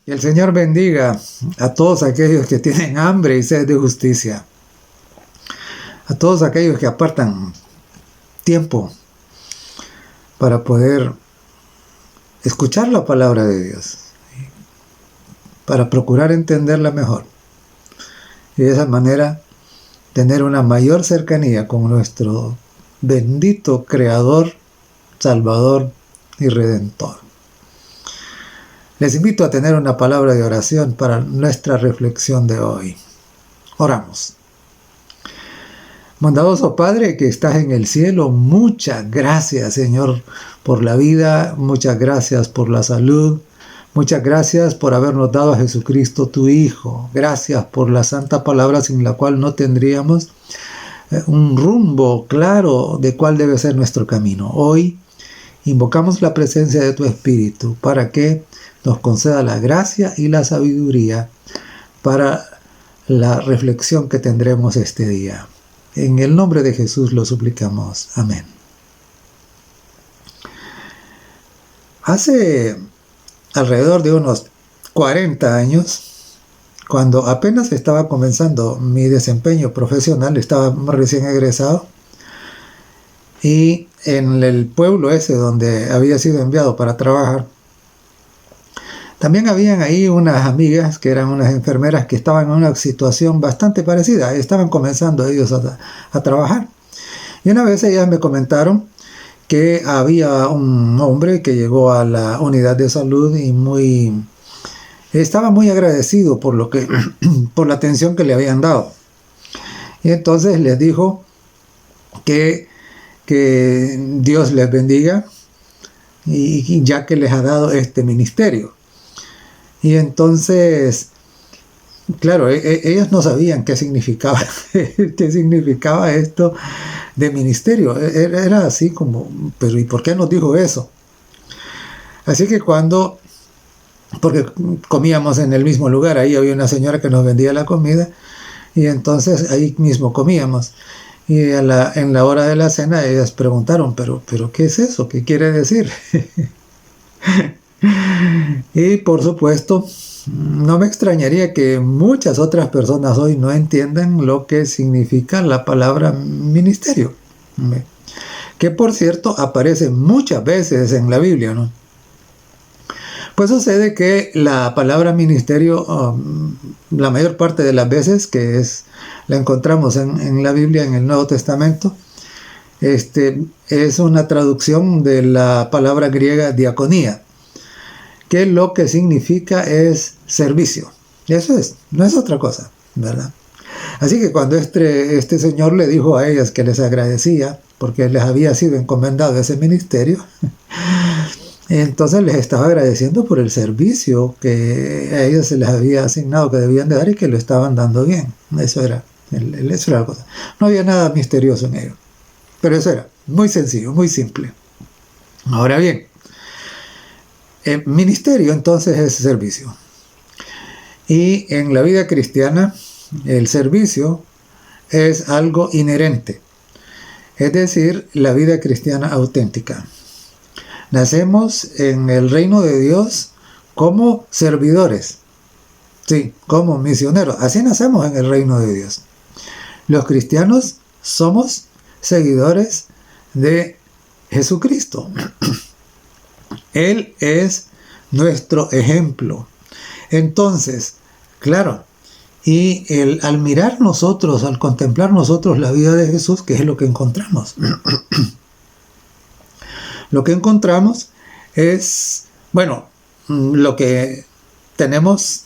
Que el Señor bendiga a todos aquellos que tienen hambre y sed de justicia, a todos aquellos que apartan tiempo para poder escuchar la palabra de Dios, para procurar entenderla mejor y de esa manera tener una mayor cercanía con nuestro bendito Creador, Salvador y Redentor. Les invito a tener una palabra de oración para nuestra reflexión de hoy. Oramos. Bondadoso Padre que estás en el cielo, muchas gracias, Señor, por la vida, muchas gracias por la salud, muchas gracias por habernos dado a Jesucristo, tu Hijo. Gracias por la santa palabra sin la cual no tendríamos un rumbo claro de cuál debe ser nuestro camino. Hoy invocamos la presencia de tu Espíritu para que nos conceda la gracia y la sabiduría para la reflexión que tendremos este día. En el nombre de Jesús lo suplicamos. Amén. Hace alrededor de unos 40 años, cuando apenas estaba comenzando mi desempeño profesional, estaba recién egresado, y en el pueblo ese donde había sido enviado para trabajar, también habían ahí unas amigas que eran unas enfermeras que estaban en una situación bastante parecida. Estaban comenzando ellos a trabajar. Y una vez ellas me comentaron que había un hombre que llegó a la unidad de salud y estaba muy agradecido por la atención que le habían dado. Y entonces les dijo que Dios les bendiga y ya que les ha dado este ministerio. Y entonces, claro, ellos no sabían qué significaba esto de ministerio. Era así como, pero ¿y por qué nos dijo eso? Así que porque comíamos en el mismo lugar, ahí había una señora que nos vendía la comida, y entonces ahí mismo comíamos. Y en la hora de la cena ellas preguntaron, pero ¿qué es eso? ¿Qué quiere decir? Y por supuesto, no me extrañaría que muchas otras personas hoy no entiendan lo que significa la palabra ministerio, que por cierto aparece muchas veces en la Biblia, ¿no? Pues sucede que la palabra ministerio, la mayor parte de las veces la encontramos en la Biblia, en el Nuevo Testamento, es una traducción de la palabra griega diaconía, que lo que significa es servicio. Eso es, no es otra cosa, ¿verdad? Así que cuando este señor le dijo a ellas que les agradecía porque les había sido encomendado ese ministerio, entonces les estaba agradeciendo por el servicio que a ellas se les había asignado que debían de dar y que lo estaban dando bien. Eso era la cosa. No había nada misterioso en ello, pero eso era muy sencillo, muy simple. Ahora bien, el ministerio entonces es servicio. Y en la vida cristiana, el servicio es algo inherente. Es decir, la vida cristiana auténtica. Nacemos en el reino de Dios como servidores. Sí, como misioneros. Así nacemos en el reino de Dios. Los cristianos somos seguidores de Jesucristo. Él es nuestro ejemplo. Entonces, claro, y al mirar nosotros, al contemplar nosotros la vida de Jesús, ¿qué es lo que encontramos? Lo que encontramos es, bueno, lo que tenemos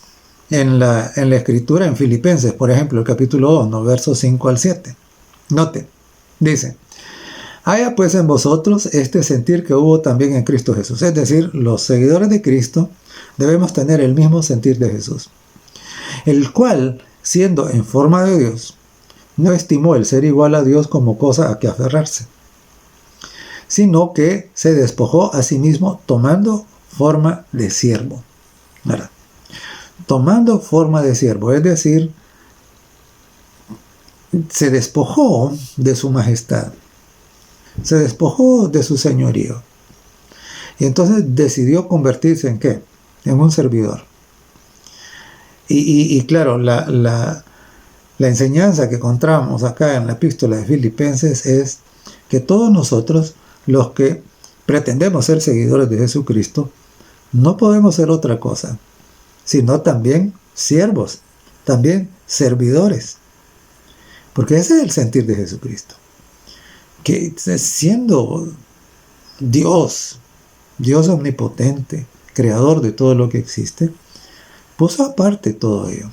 en la Escritura, en Filipenses, por ejemplo, el capítulo 1, versos 5 al 7. Note, dice: haya pues en vosotros este sentir que hubo también en Cristo Jesús. Es decir, los seguidores de Cristo debemos tener el mismo sentir de Jesús, el cual, siendo en forma de Dios, no estimó el ser igual a Dios como cosa a que aferrarse, sino que se despojó a sí mismo tomando forma de siervo. ¿Verdad? Tomando forma de siervo, es decir, se despojó de su majestad, se despojó de su señorío, y entonces decidió convertirse ¿en qué? En un servidor. Y claro, la enseñanza que encontramos acá en la epístola de Filipenses es que todos nosotros, los que pretendemos ser seguidores de Jesucristo, no podemos ser otra cosa, sino también siervos, también servidores. Porque ese es el sentir de Jesucristo. Que siendo Dios omnipotente, creador de todo lo que existe, puso aparte todo ello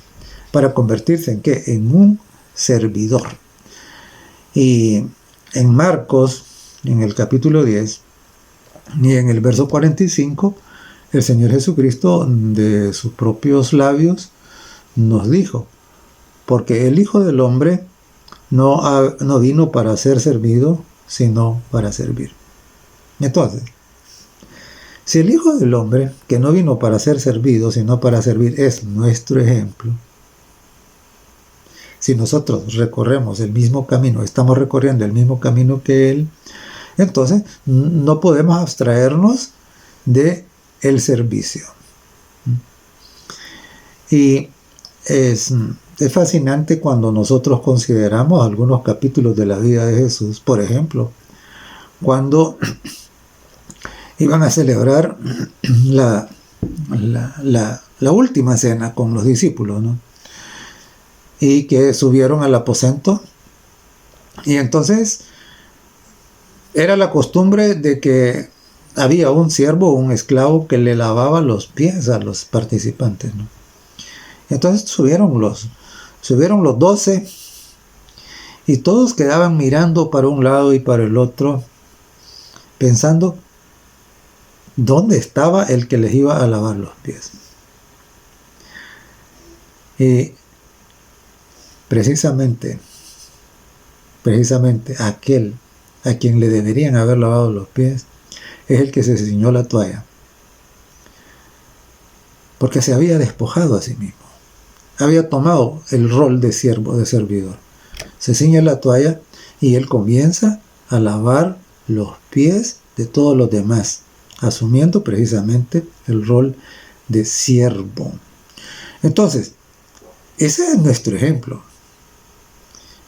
para convertirse en ¿qué? En un servidor. Y en Marcos, en el capítulo 10, y en el verso 45, el Señor Jesucristo de sus propios labios nos dijo, porque el Hijo del Hombre no vino para ser servido, sino para servir. Entonces, si el Hijo del Hombre, que no vino para ser servido, sino para servir, es nuestro ejemplo, si nosotros recorremos el mismo camino, estamos recorriendo el mismo camino que Él, entonces no podemos abstraernos de el servicio. Y es fascinante cuando nosotros consideramos algunos capítulos de la vida de Jesús. Por ejemplo, cuando iban a celebrar la última cena con los discípulos, ¿no? Y que subieron al aposento. Y entonces era la costumbre de que había un siervo o un esclavo que le lavaba los pies a los participantes, ¿no? Entonces subieron los 12 y todos quedaban mirando para un lado y para el otro, pensando dónde estaba el que les iba a lavar los pies. Y precisamente aquel a quien le deberían haber lavado los pies es el que se ciñó la toalla, porque se había despojado a sí mismo, había tomado el rol de siervo, de servidor. Se ciñe la toalla y él comienza a lavar los pies de todos los demás, asumiendo precisamente el rol de siervo. Entonces, ese es nuestro ejemplo,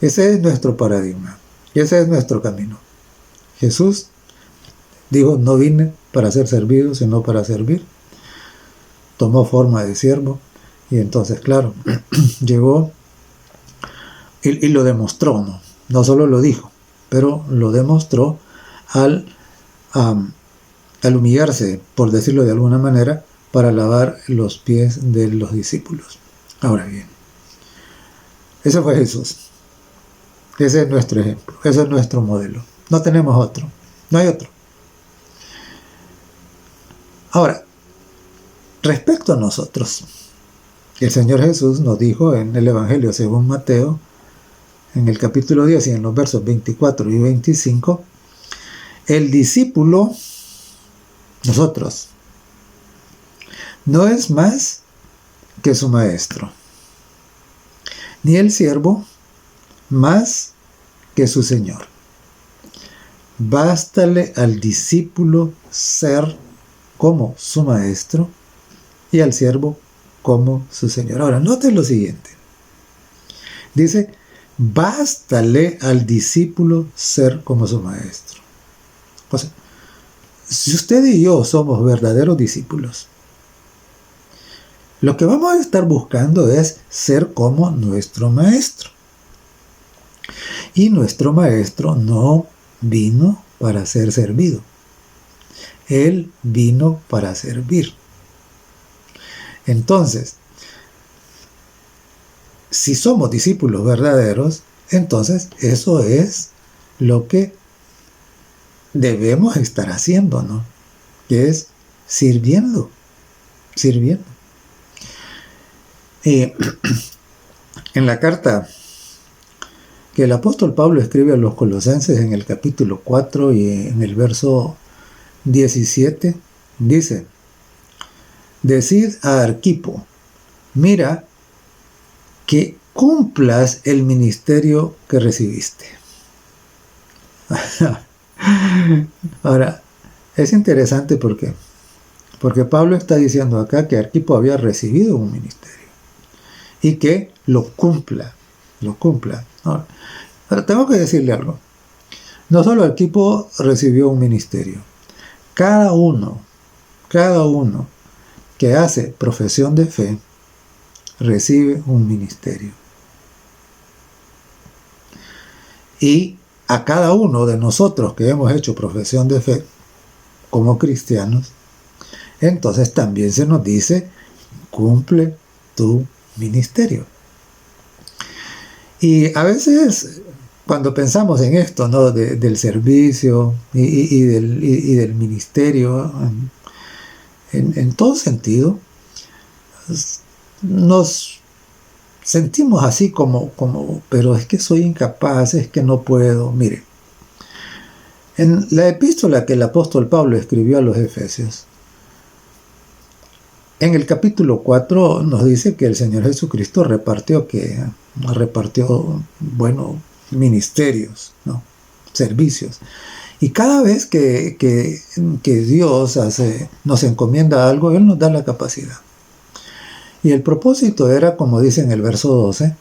ese es nuestro paradigma, ese es nuestro camino. Jesús dijo, no vine para ser servido, sino para servir. Tomó forma de siervo y entonces, claro, llegó y lo demostró, ¿no? No solo lo dijo, pero lo demostró al humillarse, por decirlo de alguna manera, para lavar los pies de los discípulos. Ahora bien, ese fue Jesús. Ese es nuestro ejemplo, ese es nuestro modelo. No tenemos otro, no hay otro. Ahora, respecto a nosotros, el Señor Jesús nos dijo en el Evangelio según Mateo, en el capítulo 10 y en los versos 24 y 25, el discípulo, nosotros, no es más que su maestro, ni el siervo más que su Señor. Bástale al discípulo ser como su maestro y al siervo como su Señor. Ahora, noten lo siguiente. Dice, bástale al discípulo ser como su maestro. O sea, si usted y yo somos verdaderos discípulos, lo que vamos a estar buscando es ser como nuestro maestro. Y nuestro maestro no vino para ser servido. Él vino para servir. Entonces, si somos discípulos verdaderos, entonces eso es lo que debemos estar haciendo, ¿no? Que es sirviendo. Y en la carta que el apóstol Pablo escribe a los Colosenses en el capítulo 4 y en el verso 17, dice, decid a Arquipo, mira que cumplas el ministerio que recibiste. Ahora, es interesante porque Pablo está diciendo acá que Arquipo había recibido un ministerio. y que lo cumpla. Ahora, tengo que decirle algo. No solo el equipo recibió un ministerio. Cada uno que hace profesión de fe recibe un ministerio. Y a cada uno de nosotros que hemos hecho profesión de fe como cristianos, entonces también se nos dice, cumple tu ministerio. Y a veces cuando pensamos en esto, ¿no? Del servicio y del ministerio, en todo sentido, nos sentimos así como, pero es que soy incapaz, es que no puedo. Mire, en la epístola que el apóstol Pablo escribió a los Efesios, en el capítulo 4 nos dice que el Señor Jesucristo repartió ministerios, ¿no? Servicios. Y cada vez que Dios nos encomienda algo, Él nos da la capacidad. Y el propósito era, como dice en el verso 12,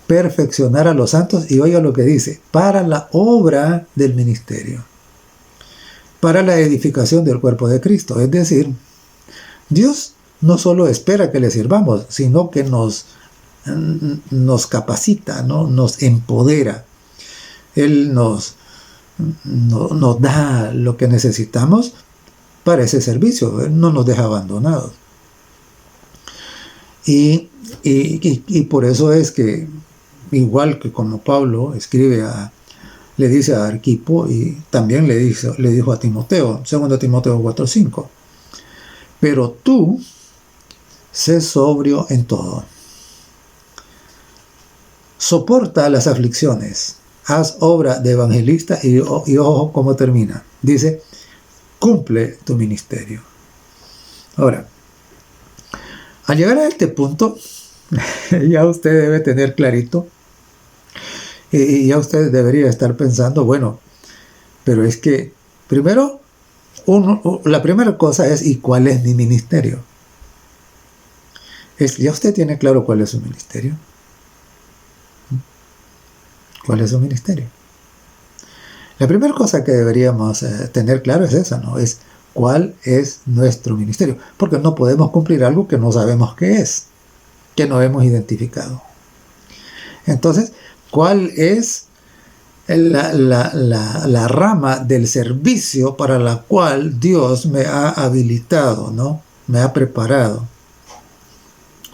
perfeccionar a los santos, y oiga lo que dice, para la obra del ministerio, para la edificación del cuerpo de Cristo. Es decir, Dios no solo espera que le sirvamos, sino que nos capacita, ¿no? Nos empodera. Él nos da lo que necesitamos para ese servicio. Él no nos deja abandonados. Y por eso es que, igual que como Pablo le dice a Arquipo, y también le dijo a Timoteo, 2 Timoteo 4:5, pero tú sé sobrio en todo. Soporta las aflicciones, haz obra de evangelista y ojo cómo termina. Dice, cumple tu ministerio. Ahora, al llegar a este punto, ya usted debe tener clarito y ya usted debería estar pensando, bueno, pero es que primero, la primera cosa es, ¿y cuál es mi ministerio? ¿Ya usted tiene claro cuál es su ministerio? ¿Cuál es su ministerio? La primera cosa que deberíamos tener claro es esa, ¿no? Es cuál es nuestro ministerio. Porque no podemos cumplir algo que no sabemos qué es, que no hemos identificado. Entonces, ¿cuál es la rama del servicio para la cual Dios me ha habilitado, ¿no? Me ha preparado?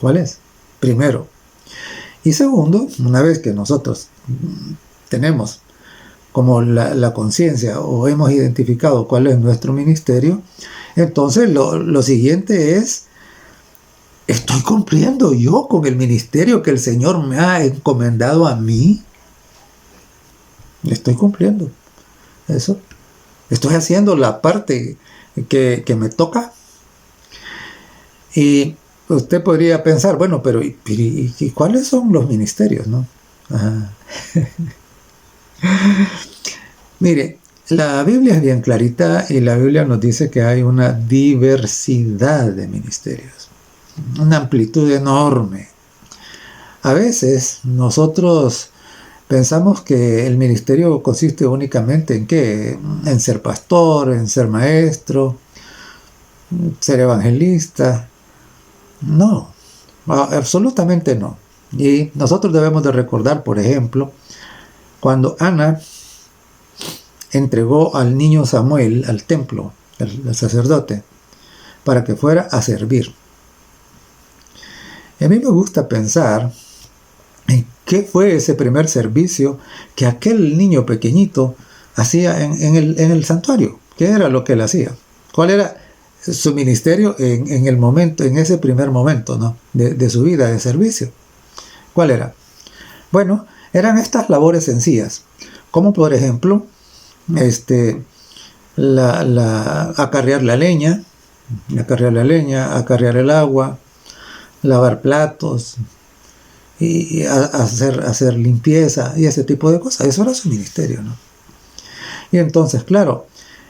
¿Cuál es? Primero. Y segundo, una vez que nosotros tenemos como la conciencia o hemos identificado cuál es nuestro ministerio, entonces lo siguiente es, ¿estoy cumpliendo yo con el ministerio que el Señor me ha encomendado a mí? ¿Estoy cumpliendo eso? ¿Estoy haciendo la parte que me toca? Y usted podría pensar, bueno, pero ¿y cuáles son los ministerios, no? Mire, la Biblia es bien clarita y la Biblia nos dice que hay una diversidad de ministerios, una amplitud enorme. A veces nosotros pensamos que el ministerio consiste únicamente en ¿qué? En ser pastor, en ser maestro, ser evangelista. No, absolutamente no. Y nosotros debemos de recordar, por ejemplo, cuando Ana entregó al niño Samuel al templo, al sacerdote, para que fuera a servir. Y a mí me gusta pensar en qué fue ese primer servicio que aquel niño pequeñito hacía en el santuario. ¿Qué era lo que él hacía? ¿Cuál era su ministerio en el momento, en ese primer momento, ¿no? de su vida de servicio? ¿Cuál era? Bueno, eran estas labores sencillas, como por ejemplo, acarrear la leña, acarrear el agua, lavar platos, y hacer limpieza y ese tipo de cosas. Eso era su ministerio, ¿no? Y entonces, claro,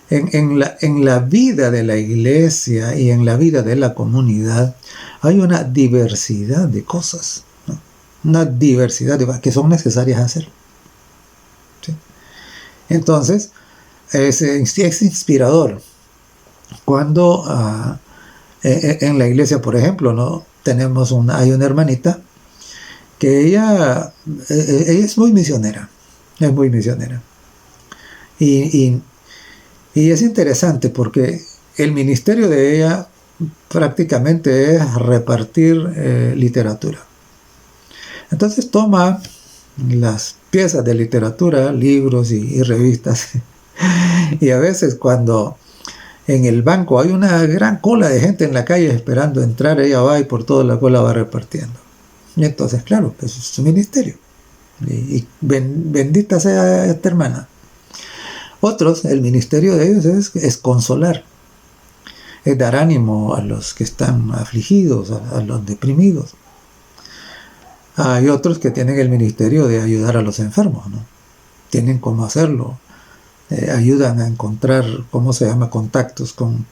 en la vida de la iglesia y en la vida de la comunidad hay una diversidad de cosas. una diversidad de cosas que son necesarias hacer. ¿Sí? Entonces, es inspirador cuando en la iglesia, por ejemplo, ¿no? Hay una hermanita que ella es muy misionera, y es interesante porque el ministerio de ella prácticamente es repartir literatura. Entonces toma las piezas de literatura, libros y revistas, y a veces cuando en el banco hay una gran cola de gente en la calle esperando entrar, ella va y por toda la cola va repartiendo. Y entonces, claro, pues es su ministerio. Y bendita sea esta hermana. Otros, el ministerio de ellos es consolar, es dar ánimo a los que están afligidos, a los deprimidos. Hay otros que tienen el ministerio de ayudar a los enfermos, ¿no? Tienen cómo hacerlo. Ayudan a encontrar, contactos con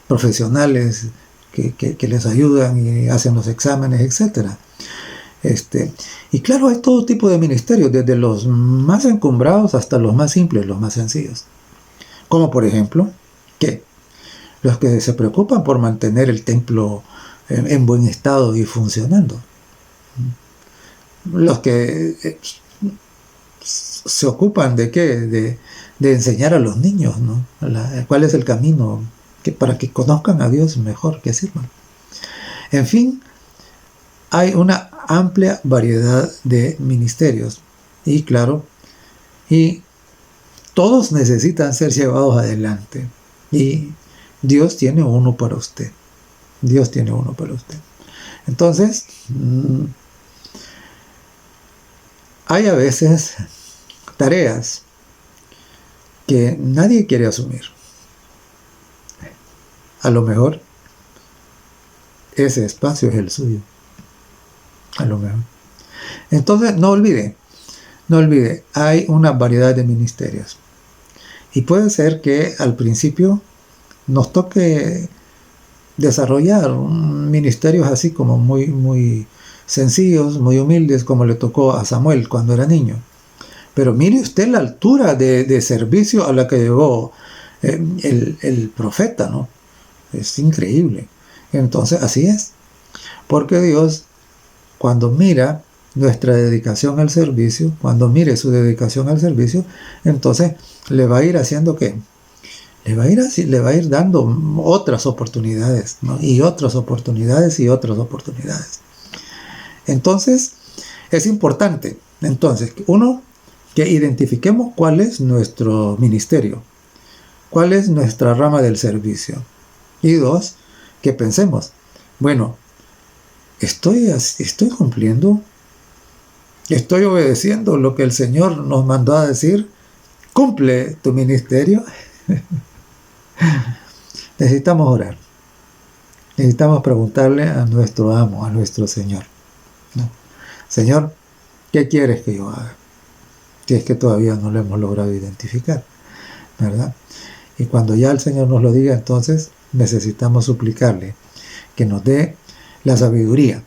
profesionales que les ayudan y hacen los exámenes, etc. Y claro, hay todo tipo de ministerios, desde los más encumbrados hasta los más simples, los más sencillos. Como por ejemplo, que los que se preocupan por mantener el templo en buen estado y funcionando. Los que se ocupan de qué, de enseñar a los niños, ¿no? Cuál es el camino para que conozcan a Dios mejor, que sirvan. En fin, hay una amplia variedad de ministerios y claro, y todos necesitan ser llevados adelante, y Dios tiene uno para usted. Dios tiene uno para usted. Entonces, hay a veces tareas que nadie quiere asumir. A lo mejor ese espacio es el suyo. A lo mejor. Entonces, no olvide, hay una variedad de ministerios. Y puede ser que al principio nos toque desarrollar ministerios así como muy, muy sencillos, muy humildes, como le tocó a Samuel cuando era niño. Pero mire usted la altura de servicio a la que llegó el profeta, ¿no? Es increíble. Entonces, así es. Porque Dios, cuando mira nuestra dedicación al servicio, cuando mire su dedicación al servicio, entonces le va a ir haciendo ¿qué? Le va a ir dando otras oportunidades, ¿no? Y otras oportunidades y otras oportunidades. Entonces, es importante, uno, que identifiquemos cuál es nuestro ministerio, cuál es nuestra rama del servicio. Y dos, que pensemos, bueno, ¿estoy cumpliendo? ¿Estoy obedeciendo lo que el Señor nos mandó a decir? ¿Cumple tu ministerio? Necesitamos orar. Necesitamos preguntarle a nuestro amo, a nuestro Señor, ¿no? Señor, ¿qué quieres que yo haga? Si es que todavía no lo hemos logrado identificar, ¿verdad? Y cuando ya el Señor nos lo diga, entonces necesitamos suplicarle que nos dé la sabiduría,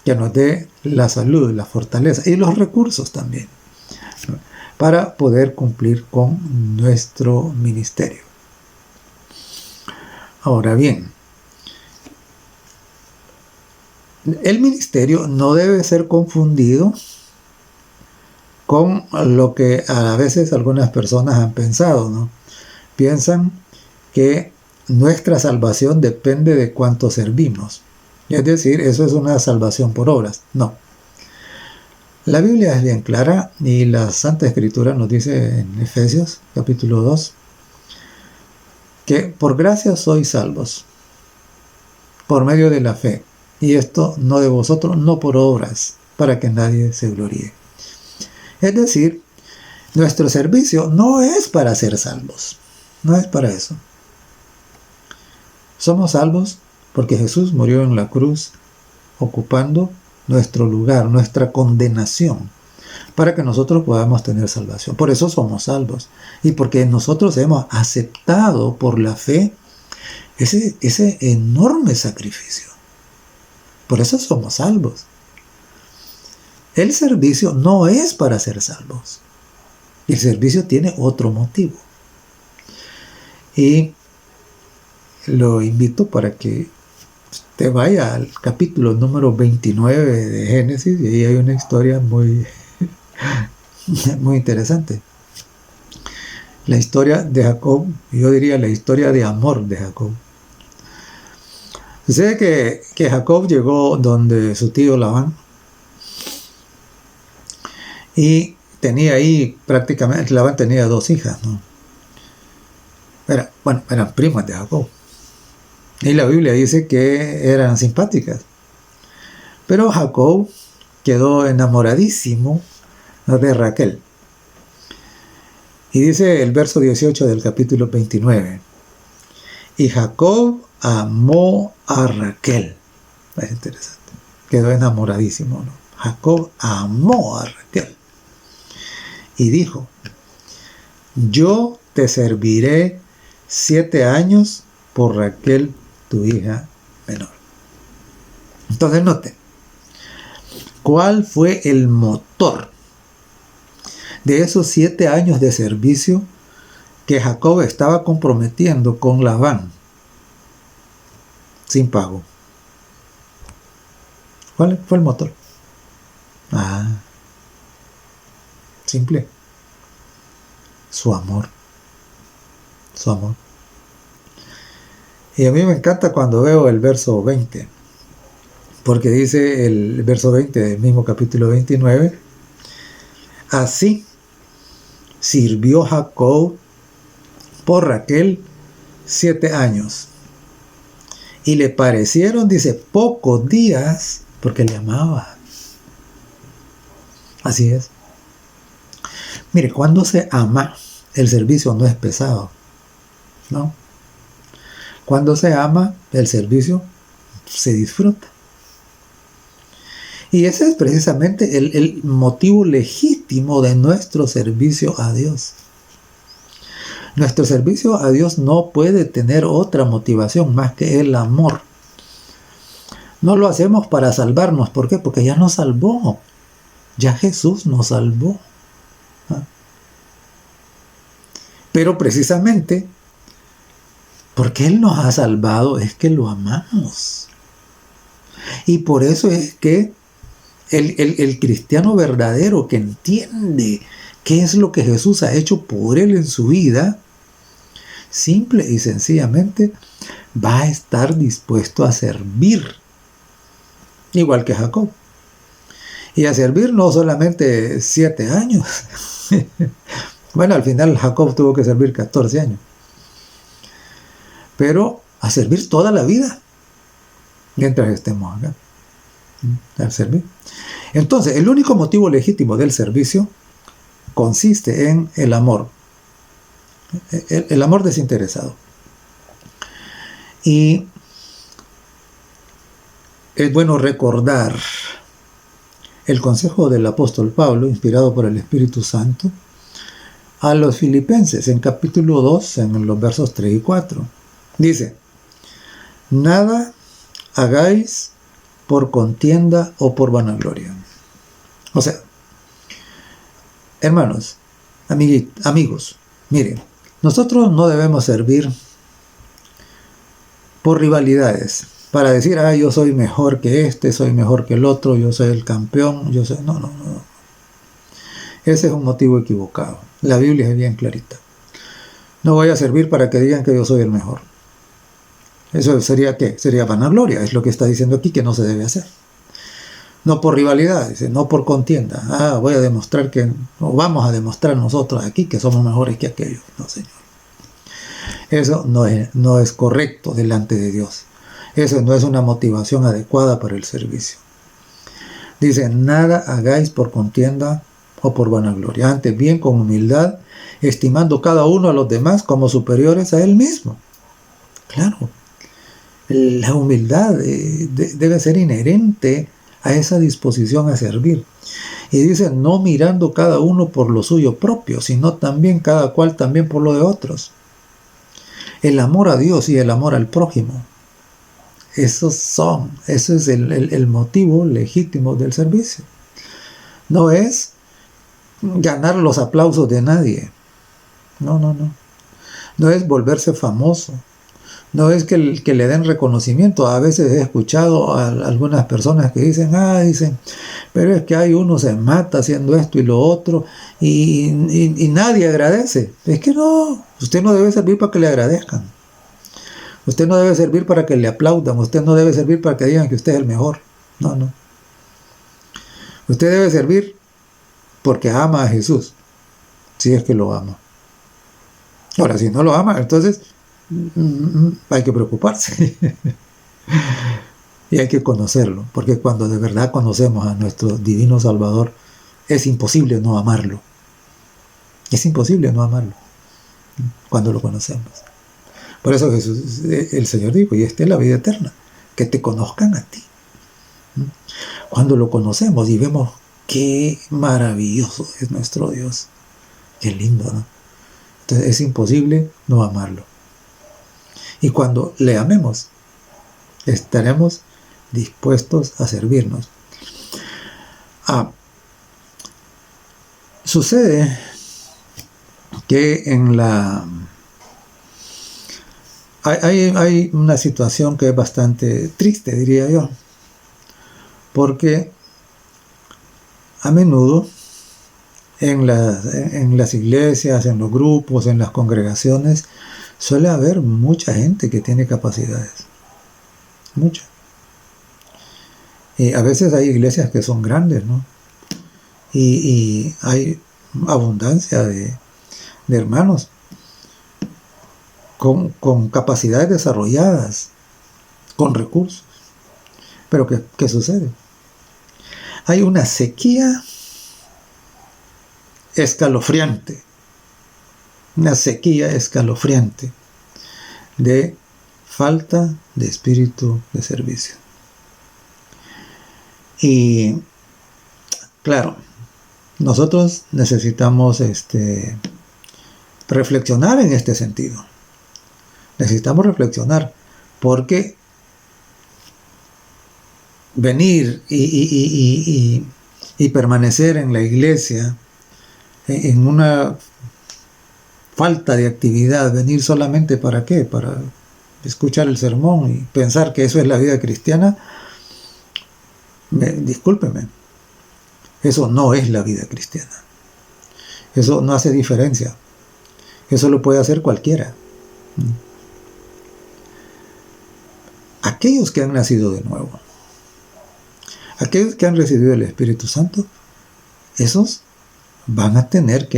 que nos dé la salud, la fortaleza y los recursos también, ¿no? Para poder cumplir con nuestro ministerio. Ahora bien, el ministerio no debe ser confundido con lo que a veces algunas personas han pensado, ¿no? Piensan que nuestra salvación depende de cuánto servimos. Es decir, eso es una salvación por obras. No. La Biblia es bien clara y la Santa Escritura nos dice en Efesios capítulo 2 que por gracia sois salvos, por medio de la fe, y esto no de vosotros, no por obras, para que nadie se gloríe. Es decir, nuestro servicio no es para ser salvos, no es para eso. Somos salvos porque Jesús murió en la cruz ocupando nuestro lugar, nuestra condenación, para que nosotros podamos tener salvación. Por eso somos salvos. Y porque nosotros hemos aceptado por la fe ese enorme sacrificio. Por eso somos salvos. el servicio no es para ser salvos. El servicio tiene otro motivo. Y lo invito para que usted vaya al capítulo número 29 de Génesis, y ahí hay una historia muy, muy interesante. La historia de Jacob, yo diría la historia de amor de Jacob. Sucede que Jacob llegó donde su tío Labán y tenía ahí prácticamente, Labán tenía 2 hijas, ¿no? Eran primas de Jacob. Y la Biblia dice que eran simpáticas. Pero Jacob quedó enamoradísimo de Raquel. Y dice el verso 18 del capítulo 29. Y Jacob amó a Raquel. Es interesante. Quedó enamoradísimo, ¿no? Jacob amó a Raquel. Y dijo, yo te serviré 7 años por Raquel, tu hija menor. Entonces note, ¿cuál fue el motor de esos 7 años de servicio que Jacob estaba comprometiendo con Labán sin pago? ¿Cuál fue el motor? Simple. Su amor. Su amor. Y a mí me encanta cuando veo el verso 20, porque dice el verso 20 del mismo capítulo 29, así sirvió Jacob por Raquel 7 años. Y le parecieron, dice, pocos días, porque le amaba. Así es. Mire, cuando se ama, el servicio no es pesado, ¿no? Cuando se ama, el servicio se disfruta. Y ese es precisamente el motivo legítimo de nuestro servicio a Dios. Nuestro servicio a Dios no puede tener otra motivación más que el amor. No lo hacemos para salvarnos. ¿Por qué? Porque ya nos salvó. Ya Jesús nos salvó. Pero precisamente porque Él nos ha salvado es que lo amamos. Y por eso es que el cristiano verdadero que entiende qué es lo que Jesús ha hecho por él en su vida, simple y sencillamente va a estar dispuesto a servir, igual que Jacob. Y a servir no solamente 7 años. Bueno, al final Jacob tuvo que servir 14 años. Pero a servir toda la vida, mientras estemos acá. Al servir. Entonces, el único motivo legítimo del servicio consiste en el amor. El amor desinteresado. Y es bueno recordar el consejo del apóstol Pablo, inspirado por el Espíritu Santo, a los filipenses en capítulo 2, en los versos 3 y 4. Dice, nada hagáis por contienda o por vanagloria. O sea, hermanos, amigos, miren, nosotros no debemos servir por rivalidades, para decir, yo soy mejor que este, soy mejor que el otro, yo soy el campeón, yo soy... No. Ese es un motivo equivocado. La Biblia es bien clarita. No voy a servir para que digan que yo soy el mejor. ¿Eso sería qué? Sería vanagloria, es lo que está diciendo aquí que no se debe hacer. No por rivalidades, no por contienda. Voy a demostrar que, o vamos a demostrar nosotros aquí que somos mejores que aquellos. No, Señor. Eso no es correcto delante de Dios. Eso no es una motivación adecuada para el servicio. Dice, nada hagáis por contienda o por vanagloria. Antes bien con humildad, estimando cada uno a los demás como superiores a él mismo. Claro. La humildad debe ser inherente a esa disposición a servir. Y dice, no mirando cada uno por lo suyo propio, sino también cada cual también por lo de otros. El amor a Dios y el amor al prójimo. Eso es el motivo legítimo del servicio. no es ganar los aplausos de nadie. No. No es volverse famoso. No es que le den reconocimiento. A veces he escuchado a algunas personas que dicen, pero es que hay uno se mata haciendo esto y lo otro y nadie agradece. Es que no, usted no debe servir para que le agradezcan. Usted no debe servir para que le aplaudan. Usted no debe servir para que digan que usted es el mejor. No. Usted debe servir porque ama a Jesús, si es que lo ama. Ahora, si no lo ama, entonces hay que preocuparse. Y hay que conocerlo, porque cuando de verdad conocemos a nuestro divino Salvador, es imposible no amarlo. Es imposible no amarlo cuando lo conocemos. Por eso Jesús, el Señor dijo, y esta es la vida eterna, que te conozcan a ti. Cuando lo conocemos y vemos qué maravilloso es nuestro Dios, qué lindo, ¿no? Entonces es imposible no amarlo. Y cuando le amemos, estaremos dispuestos a servirnos. Sucede que hay una situación que es bastante triste, diría yo, porque a menudo en las iglesias, en los grupos, en las congregaciones, suele haber mucha gente que tiene capacidades. Mucha. Y a veces hay iglesias que son grandes, ¿no? Y hay abundancia de hermanos con capacidades desarrolladas, con recursos. Pero ¿qué sucede? Hay una sequía escalofriante, de falta de espíritu de servicio. Y claro, nosotros necesitamos reflexionar en este sentido. Necesitamos reflexionar, porque venir y permanecer en la iglesia en una falta de actividad, venir solamente ¿para qué? Para escuchar el sermón y pensar que eso es la vida cristiana, discúlpeme, eso no es la vida cristiana. Eso no hace diferencia. Eso lo puede hacer cualquiera. Aquellos que han nacido de nuevo, aquellos que han recibido el Espíritu Santo, esos van a tener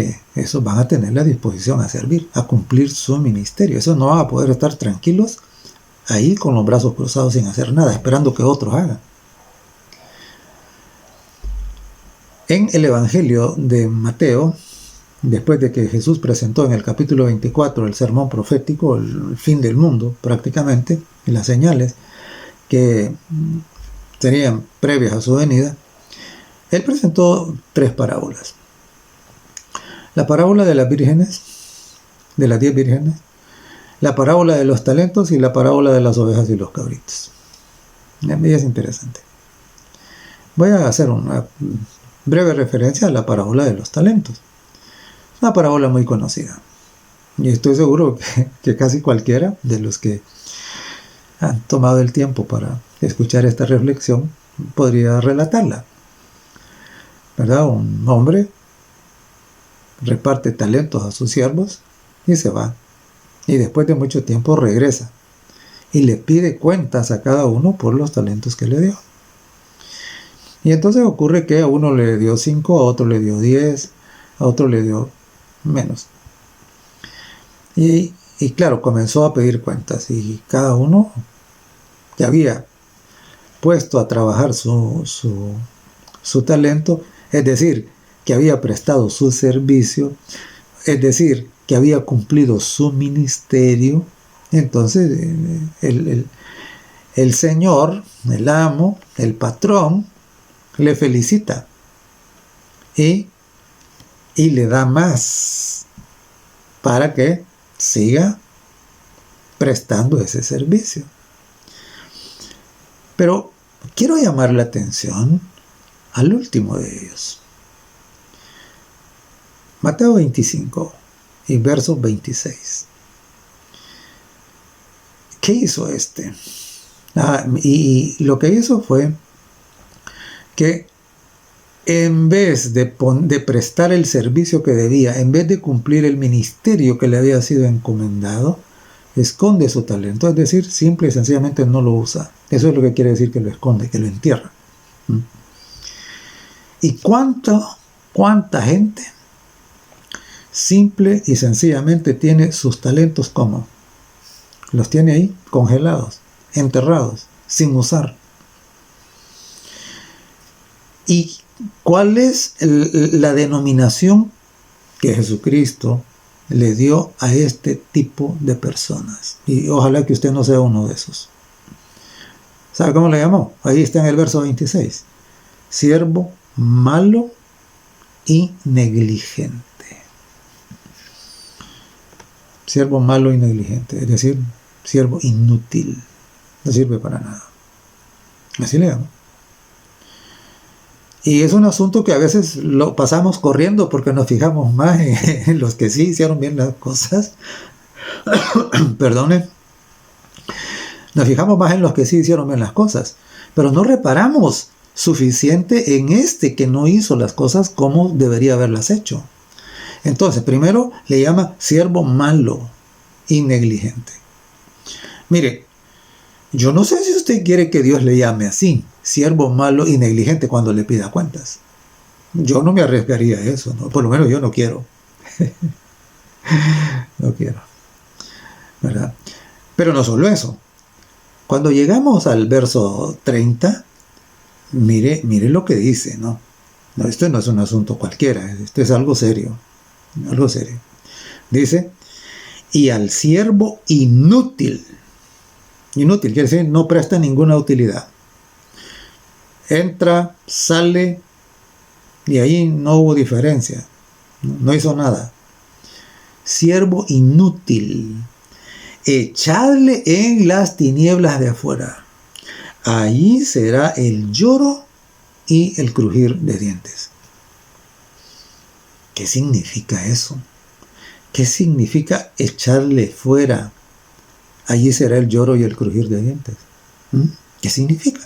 la disposición a servir, a cumplir su ministerio. Esos no van a poder estar tranquilos ahí con los brazos cruzados sin hacer nada, esperando que otros hagan. En el Evangelio de Mateo, después de que Jesús presentó en el capítulo 24 el sermón profético, el fin del mundo prácticamente, y las señales que serían previas a su venida, él presentó 3 parábolas. La parábola de las vírgenes, de las 10 vírgenes, la parábola de los talentos y la parábola de las ovejas y los cabritos. Y es interesante. Voy a hacer una breve referencia a la parábola de los talentos. Una parábola muy conocida. Y estoy seguro que casi cualquiera de los que han tomado el tiempo para escuchar esta reflexión podría relatarla. ¿Verdad? Un hombre reparte talentos a sus siervos y se va. Y después de mucho tiempo regresa y le pide cuentas a cada uno por los talentos que le dio. Y entonces ocurre que a uno le dio 5, a otro le dio 10, a otro le dio menos. Y claro, comenzó a pedir cuentas, y cada uno que había puesto a trabajar su talento, es decir, que había prestado su servicio, es decir, que había cumplido su ministerio, entonces el Señor, el amo, el patrón, le felicita y le da más para que siga prestando ese servicio. Pero quiero llamar la atención al último de ellos, Mateo 25 y verso 26. ¿Qué hizo este? Y lo que hizo fue que en vez de prestar el servicio que debía, en vez de cumplir el ministerio que le había sido encomendado, esconde su talento, es decir, simple y sencillamente no lo usa. Eso es lo que quiere decir que lo esconde, que lo entierra. ¿Y cuánta gente simple y sencillamente tiene sus talentos como? Los tiene ahí congelados, enterrados, sin usar. ¿Y cuál es la denominación que Jesucristo le dio a este tipo de personas? Y ojalá que usted no sea uno de esos. ¿Sabe cómo le llamó? Ahí está en el verso 26. Siervo malo y negligente. Siervo malo y negligente, es decir, siervo inútil. No sirve para nada. Así le llamo. Y es un asunto que a veces lo pasamos corriendo porque nos fijamos más en los que sí hicieron bien las cosas. Perdone. Nos fijamos más en los que sí hicieron bien las cosas. Pero no reparamos suficiente en este que no hizo las cosas como debería haberlas hecho. Entonces, primero le llama siervo malo y negligente. Mire, yo no sé si usted quiere que Dios le llame así, siervo malo y negligente, cuando le pida cuentas. Yo no me arriesgaría a eso, ¿no? Por lo menos yo no quiero. No quiero, ¿verdad? Pero no solo eso. Cuando llegamos al verso 30, mire lo que dice, ¿no? No, esto no es un asunto cualquiera, esto es algo serio. Algo serio. Dice, y al siervo inútil. Inútil quiere decir no presta ninguna utilidad. Entra, sale, y ahí no hubo diferencia. No hizo nada. Siervo inútil. Echadle en las tinieblas de afuera. Allí será el lloro y el crujir de dientes. ¿Qué significa eso? ¿Qué significa echarle fuera? Allí será el lloro y el crujir de dientes. ¿Qué significa?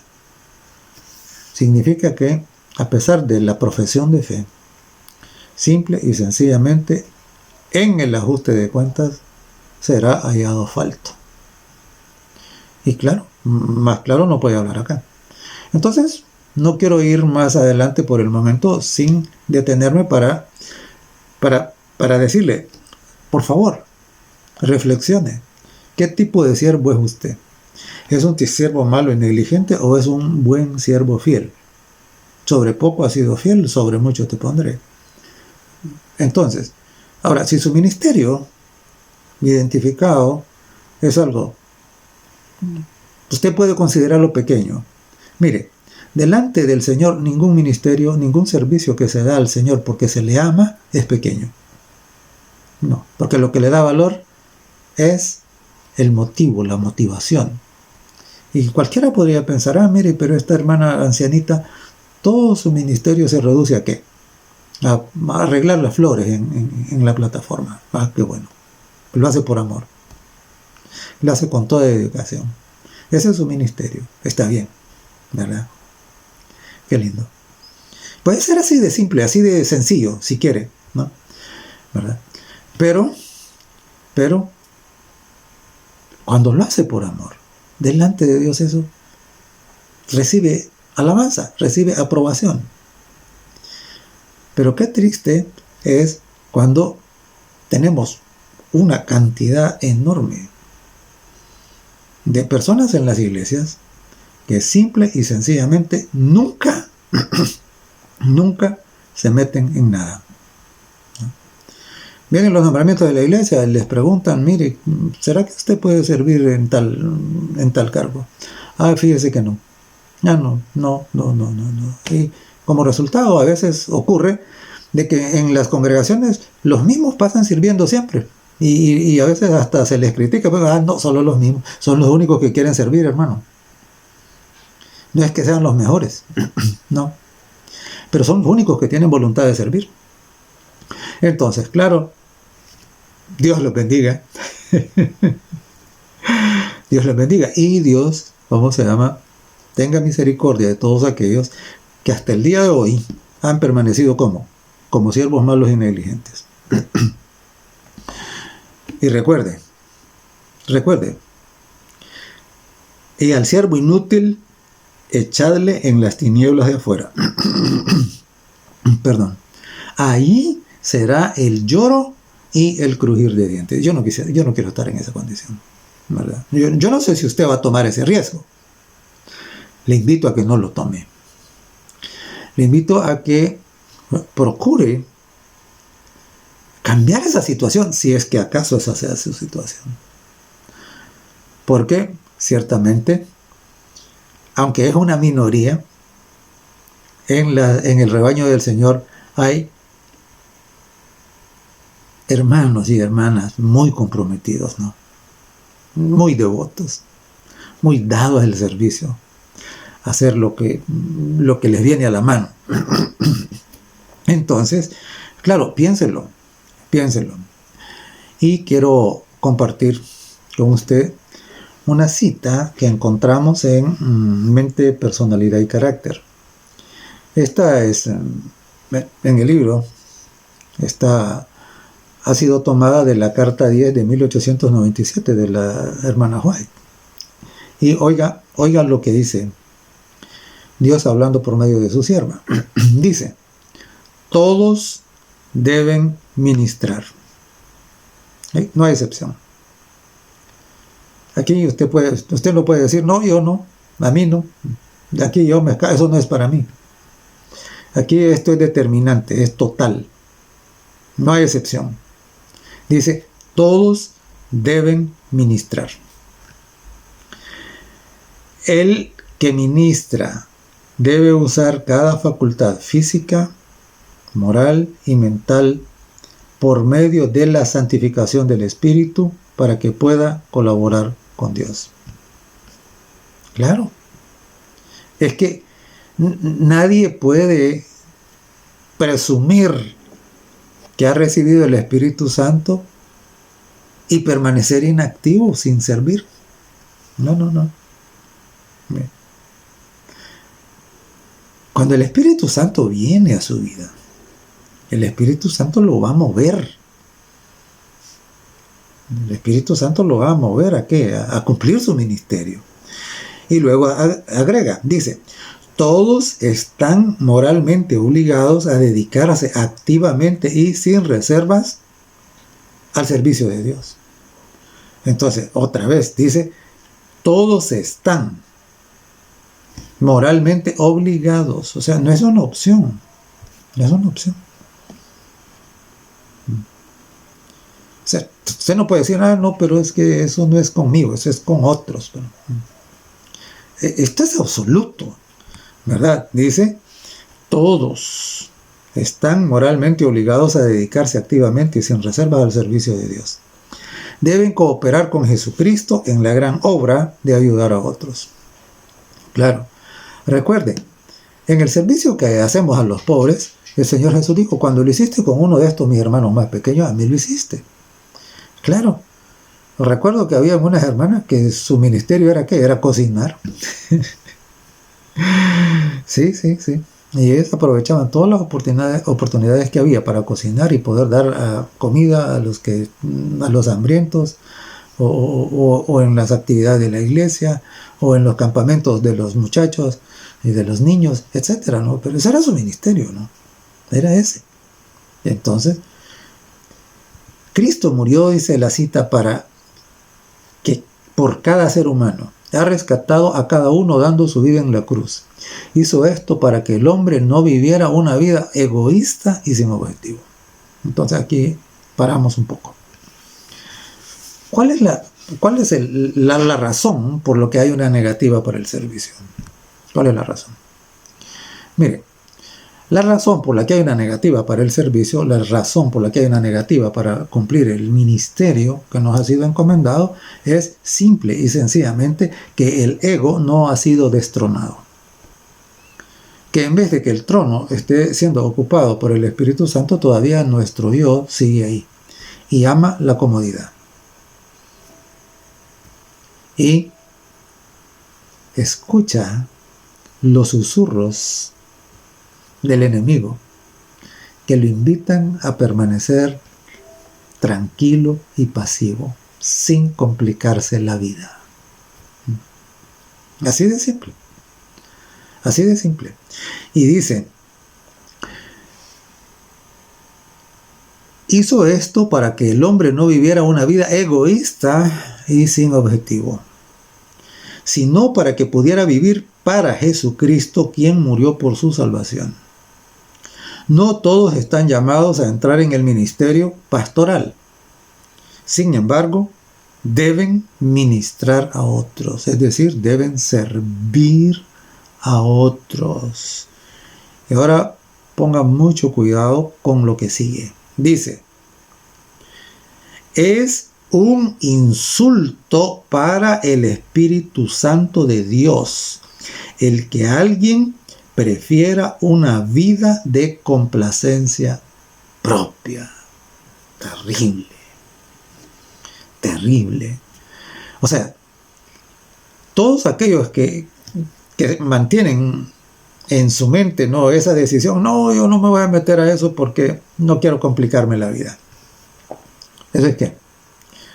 Significa que, a pesar de la profesión de fe, simple y sencillamente, en el ajuste de cuentas, será hallado falto. Y claro, más claro no puede hablar acá. Entonces, no quiero ir más adelante por el momento sin detenerme para decirle, por favor, reflexione. ¿Qué tipo de siervo es usted? ¿Es un siervo malo y negligente o es un buen siervo fiel? Sobre poco has sido fiel, sobre mucho te pondré. Entonces, ahora, si su ministerio identificado es algo, usted puede considerarlo pequeño. Mire, delante del Señor ningún ministerio, ningún servicio que se da al Señor porque se le ama es pequeño. No, porque lo que le da valor es el motivo, la motivación. Y cualquiera podría pensar, mire, pero esta hermana ancianita, todo su ministerio se reduce a ¿qué? A arreglar las flores en la plataforma. Qué bueno. Lo hace por amor. Lo hace con toda dedicación. Ese es su ministerio. Está bien, ¿verdad? Qué lindo. Puede ser así de simple, así de sencillo, si quiere, ¿no? ¿Verdad? Pero, cuando lo hace por amor, delante de Dios eso recibe alabanza, recibe aprobación. Pero qué triste es cuando tenemos una cantidad enorme de personas en las iglesias que simple y sencillamente nunca se meten en nada. Vienen los nombramientos de la iglesia, les preguntan, mire, ¿será que usted puede servir en tal cargo? Fíjese que no. No. Y como resultado a veces ocurre de que en las congregaciones los mismos pasan sirviendo siempre. Y a veces hasta se les critica, pero no, solo los mismos, son los únicos que quieren servir, hermano. No es que sean los mejores, no. Pero son los únicos que tienen voluntad de servir. Entonces, claro, Dios los bendiga. Dios les bendiga. Y Dios, ¿cómo se llama? Tenga misericordia de todos aquellos que hasta el día de hoy han permanecido como siervos malos y negligentes. Y recuerde, y al siervo inútil, echadle en las tinieblas de afuera. Perdón. Ahí será el lloro y el crujir de dientes. Yo no quiero estar en esa condición, ¿verdad? Yo no sé si usted va a tomar ese riesgo. Le invito a que no lo tome. Le invito a que procure cambiar esa situación, si es que acaso esa sea su situación. Porque ciertamente, aunque es una minoría, en el rebaño del Señor hay hermanos y hermanas muy comprometidos, ¿no? Muy devotos, muy dados al servicio, a hacer lo que les viene a la mano. Entonces, claro, piénselo. Y quiero compartir con usted una cita que encontramos en Mente, Personalidad y Carácter. Esta es, en el libro, ha sido tomada de la Carta 10 de 1897 de la hermana White. Y oiga lo que dice Dios hablando por medio de su sierva. Dice: todos deben ministrar. No hay excepción. Aquí usted no puede decir, no, yo no, a mí no. Aquí eso no es para mí. Aquí esto es determinante, es total. No hay excepción. Dice, todos deben ministrar. El que ministra debe usar cada facultad física, moral y mental por medio de la santificación del Espíritu para que pueda colaborar con Dios. Claro. Es que nadie puede presumir que ha recibido el Espíritu Santo y permanecer inactivo sin servir. No. Cuando el Espíritu Santo viene a su vida, el Espíritu Santo lo va a mover. El Espíritu Santo lo va a mover ¿a qué? A cumplir su ministerio. Y luego agrega, dice, todos están moralmente obligados a dedicarse activamente y sin reservas al servicio de Dios. Entonces, otra vez, dice, todos están moralmente obligados. O sea, no es una opción. No es una opción. O sea, usted no puede decir, no, pero es que eso no es conmigo, eso es con otros. Pero, esto es absoluto, ¿verdad? Dice, todos están moralmente obligados a dedicarse activamente y sin reservas al servicio de Dios. Deben cooperar con Jesucristo en la gran obra de ayudar a otros. Claro, recuerde, en el servicio que hacemos a los pobres, el Señor Jesús dijo, cuando lo hiciste con uno de estos mis hermanos más pequeños, a mí lo hiciste. Claro, recuerdo que había unas hermanas que su ministerio era ¿qué? Era cocinar. Sí. Y ellos aprovechaban todas las oportunidades que había para cocinar y poder dar comida a los hambrientos, o en las actividades de la iglesia, o en los campamentos de los muchachos y de los niños, etcétera, ¿no? Pero ese era su ministerio, ¿no? Era ese. Entonces, Cristo murió, dice la cita, para que por cada ser humano ha rescatado a cada uno dando su vida en la cruz. Hizo esto para que el hombre no viviera una vida egoísta y sin objetivo. Entonces aquí paramos un poco. ¿Cuál es la razón por lo que hay una negativa para el servicio? ¿Cuál es la razón? Mire, la razón por la que hay una negativa para el servicio, la razón por la que hay una negativa para cumplir el ministerio que nos ha sido encomendado, es simple y sencillamente que el ego no ha sido destronado. que en vez de que el trono esté siendo ocupado por el Espíritu Santo, todavía nuestro yo sigue ahí y ama la comodidad. Y escucha los susurros del enemigo que lo invitan a permanecer tranquilo y pasivo, sin complicarse la vida. Así de simple. Así de simple. Y dice, hizo esto para que el hombre no viviera una vida egoísta y sin objetivo, sino para que pudiera vivir para Jesucristo, quien murió por su salvación. No todos están llamados a entrar en el ministerio pastoral. Sin embargo, deben ministrar a otros, es decir, deben servir a otros. Y ahora pongan mucho cuidado con lo que sigue. Dice, es un insulto para el Espíritu Santo de Dios el que alguien prefiera una vida de complacencia propia. Terrible. Terrible. O sea, todos aquellos que mantienen en su mente, no, esa decisión, no, yo no me voy a meter a eso porque no quiero complicarme la vida. ¿Eso es qué?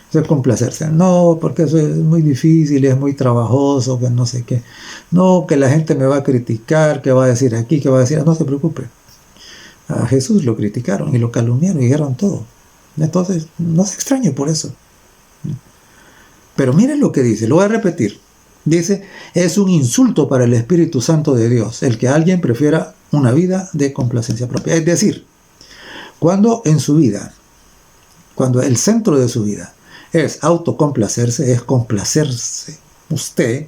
Eso es complacerse. No, porque eso es muy difícil, es muy trabajoso, que no sé qué. No, que la gente me va a criticar, que va a decir aquí, que va a decir, no se preocupe. A Jesús lo criticaron y lo calumniaron y dijeron todo. Entonces, no se extrañe por eso. Pero miren lo que dice, lo voy a repetir. Dice, es un insulto para el Espíritu Santo de Dios, el que alguien prefiera una vida de complacencia propia. Es decir, cuando en su vida, cuando el centro de su vida es autocomplacerse, es complacerse usted,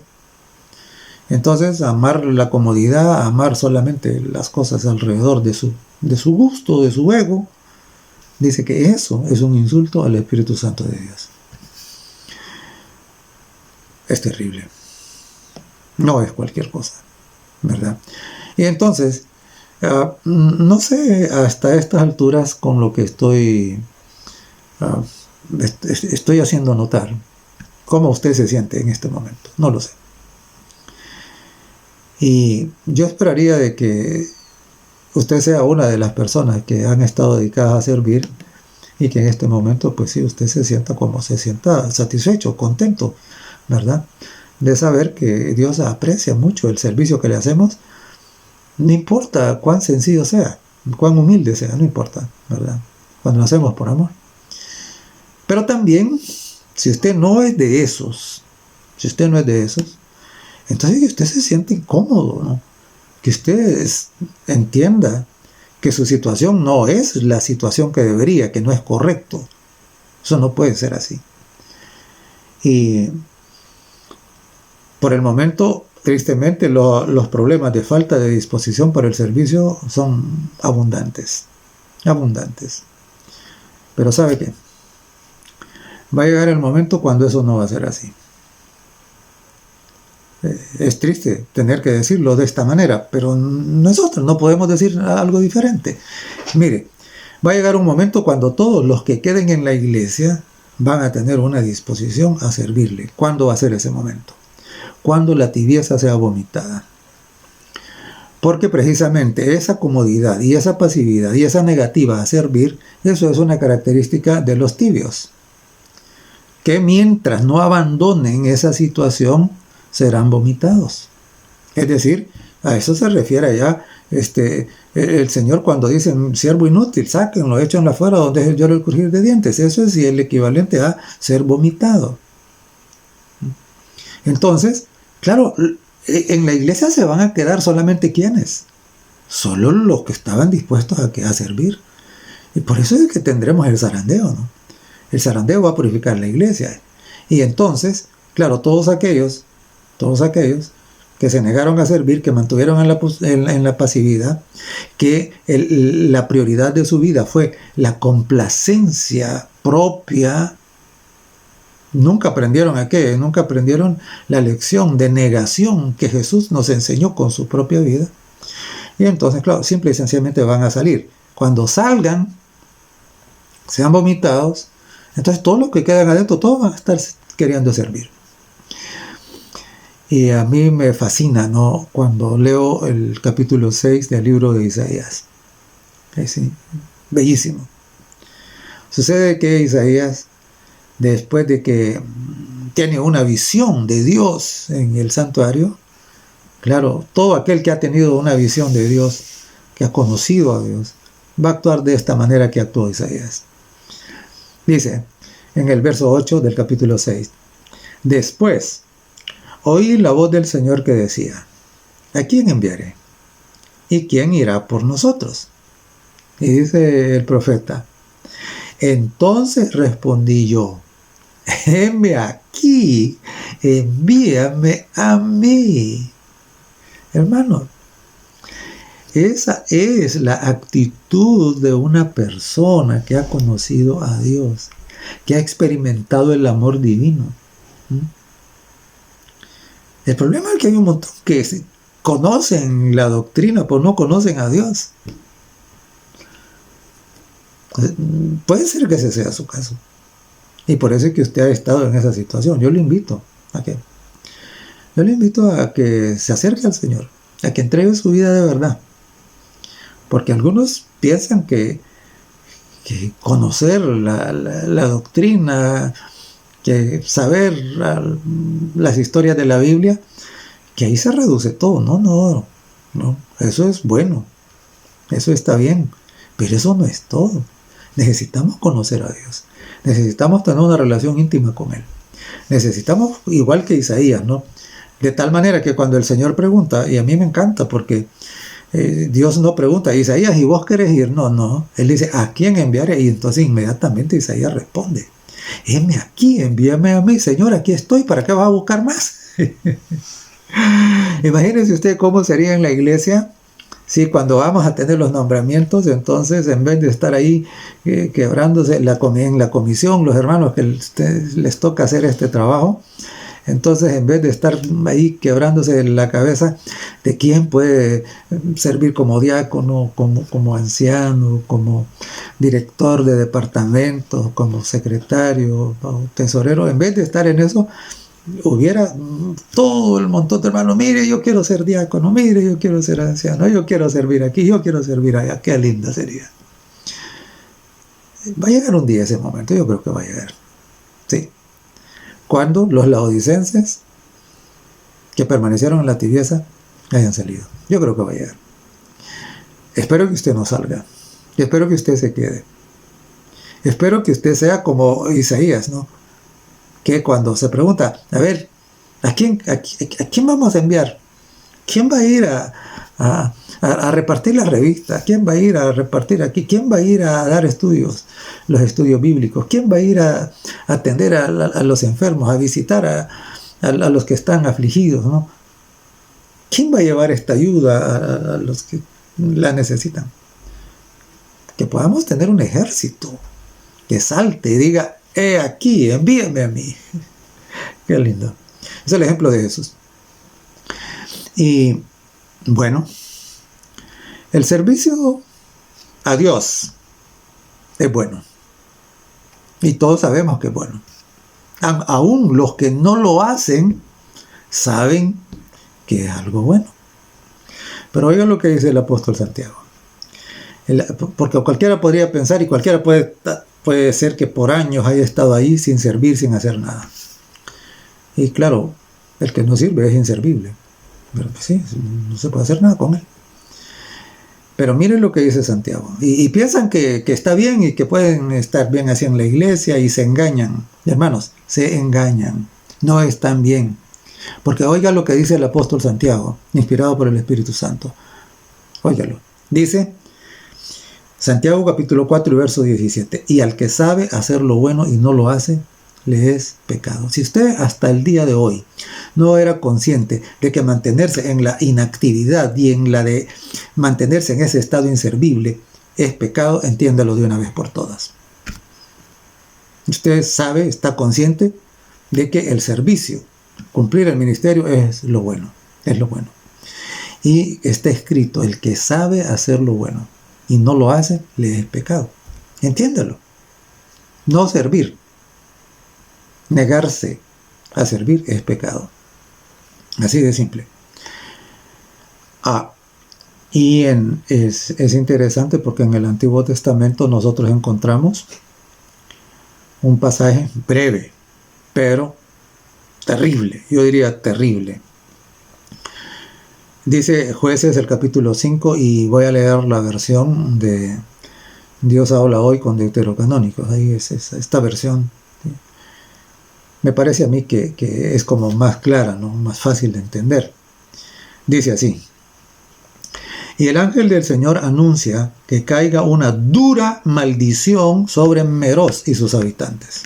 entonces amar la comodidad, amar solamente las cosas alrededor de su gusto, de su ego, dice que eso es un insulto al Espíritu Santo de Dios. Es terrible. No es cualquier cosa, ¿verdad? Y entonces, no sé hasta estas alturas con lo que estoy haciendo notar, cómo usted se siente en este momento. No lo sé. Y yo esperaría de que usted sea una de las personas que han estado dedicadas a servir y que en este momento, pues sí, usted se sienta como se sienta satisfecho, contento, ¿verdad? De saber que Dios aprecia mucho el servicio que le hacemos, no importa cuán sencillo sea, cuán humilde sea, no importa, ¿verdad? Cuando lo hacemos por amor. Pero también, si usted no es de esos, entonces que usted se siente incómodo, ¿no? Que usted entienda que su situación no es la situación que debería, que no es correcto. Eso no puede ser así. Y por el momento, tristemente, los problemas de falta de disposición para el servicio son abundantes. Abundantes. Pero ¿sabe qué? Va a llegar el momento cuando eso no va a ser así. Es triste tener que decirlo de esta manera, pero nosotros no podemos decir algo diferente. Mire, va a llegar un momento cuando todos los que queden en la iglesia van a tener una disposición a servirle. ¿Cuándo va a ser ese momento? Cuando la tibieza sea vomitada. Porque precisamente esa comodidad y esa pasividad y esa negativa a servir, eso es una característica de los tibios, que mientras no abandonen esa situación, serán vomitados. Es decir, a eso se refiere allá el Señor cuando dice, siervo inútil, sáquenlo, échenlo afuera donde es el lloro y el crujir de dientes. Eso es el equivalente a ser vomitado. Entonces, claro, en la iglesia se van a quedar solamente ¿quiénes? Solo los que estaban dispuestos a servir. Y por eso es que tendremos el zarandeo, ¿no? El zarandeo va a purificar la iglesia. Y entonces, claro, todos aquellos que se negaron a servir, que mantuvieron en la pasividad, que la prioridad de su vida fue la complacencia propia, nunca aprendieron nunca aprendieron la lección de negación que Jesús nos enseñó con su propia vida. Y entonces, claro, simple y sencillamente van a salir. Cuando salgan, sean vomitados, entonces todos los que quedan adentro, todos van a estar queriendo servir. Y a mí me fascina, ¿no?, cuando leo el capítulo 6 del libro de Isaías. Es bellísimo. Sucede que Isaías, después de que tiene una visión de Dios en el santuario, claro, todo aquel que ha tenido una visión de Dios, que ha conocido a Dios, va a actuar de esta manera que actuó Isaías. Dice en el verso 8 del capítulo 6: después oí la voz del Señor que decía: ¿a quién enviaré? ¿Y quién irá por nosotros? Y dice el profeta: entonces respondí yo: heme aquí, envíame a mí. Hermano, esa es la actitud de una persona que ha conocido a Dios, que ha experimentado el amor divino. El problema es que hay un montón que conocen la doctrina, pero no conocen a Dios. Puede ser que ese sea su caso. Y por eso es que usted ha estado en esa situación. Yo le invito a que se acerque al Señor, a que entregue su vida de verdad. Porque algunos piensan que conocer la doctrina, que saber las historias de la Biblia, que ahí se reduce todo. No. Eso es bueno. Eso está bien. Pero eso no es todo. Necesitamos conocer a Dios. Necesitamos tener una relación íntima con Él. Necesitamos, igual que Isaías, ¿no?, de tal manera que cuando el Señor pregunta, y a mí me encanta porque Dios no pregunta: Isaías, ¿y vos querés ir? No. Él dice: ¿a quién enviaré? Y entonces inmediatamente Isaías responde: heme aquí, envíame a mí. Señor, aquí estoy, ¿para qué vas a buscar más? Imagínense usted cómo sería en la iglesia si cuando vamos a tener los nombramientos, entonces en vez de estar ahí quebrándose en la comisión, los hermanos que les toca hacer este trabajo, entonces en vez de estar ahí quebrándose la cabeza de quién puede servir como diácono, como anciano, como director de departamento, como secretario o tesorero, en vez de estar en eso, hubiera todo el montón de hermanos: mire, yo quiero ser diácono, mire, yo quiero ser anciano, yo quiero servir aquí, yo quiero servir allá. Qué linda sería. Va a llegar un día ese momento, yo creo que va a llegar. Sí. Cuando los laodicenses que permanecieron en la tibieza hayan salido. Yo creo que va a llegar. Espero que usted no salga. Espero que usted se quede. Espero que usted sea como Isaías, ¿no?, que cuando se pregunta: a ver, ¿a quién vamos a enviar? ¿Quién va a ir a repartir las revistas? ¿Quién va a ir a repartir aquí? ¿Quién va a ir a dar estudios, los estudios bíblicos? ¿Quién va a ir a atender a los enfermos, a visitar a los que están afligidos, ¿no? ¿Quién va a llevar esta ayuda a los que la necesitan? Que podamos tener un ejército que salte y diga: he aquí, envíame a mí. Qué lindo. Es el ejemplo de Jesús. Y bueno, el servicio a Dios es bueno. Y todos sabemos que es bueno. Aún los que no lo hacen saben que es algo bueno. Pero oigan lo que dice el apóstol Santiago. Porque cualquiera podría pensar, y cualquiera puede ser que por años haya estado ahí sin servir, sin hacer nada. Y claro, el que no sirve es inservible. Pero pues sí, no se puede hacer nada con él. Pero miren lo que dice Santiago. Y piensan que está bien y que pueden estar bien así en la iglesia y se engañan. Hermanos, se engañan. No están bien. Porque oiga lo que dice el apóstol Santiago, inspirado por el Espíritu Santo. Óigalo. Dice Santiago capítulo 4 y verso 17: y al que sabe hacer lo bueno y no lo hace, le es pecado. Si usted hasta el día de hoy no era consciente de que mantenerse en la inactividad y en la de mantenerse en ese estado inservible es pecado, entiéndalo de una vez por todas. Usted sabe, está consciente de que el servicio, cumplir el ministerio es lo bueno, es lo bueno. Y está escrito, el que sabe hacer lo bueno y no lo hace, le es pecado. Entiéndelo. No servir, negarse a servir es pecado. Así de simple. Y es interesante porque en el Antiguo Testamento nosotros encontramos un pasaje breve, pero terrible, yo diría terrible. Dice Jueces el capítulo 5 y voy a leer la versión de Dios habla hoy con Deuterocanónicos. Ahí es esta versión. ¿Sí? Me parece a mí que es como más clara, ¿no? Más fácil de entender. Dice así: y el ángel del Señor anuncia que caiga una dura maldición sobre Meroz y sus habitantes,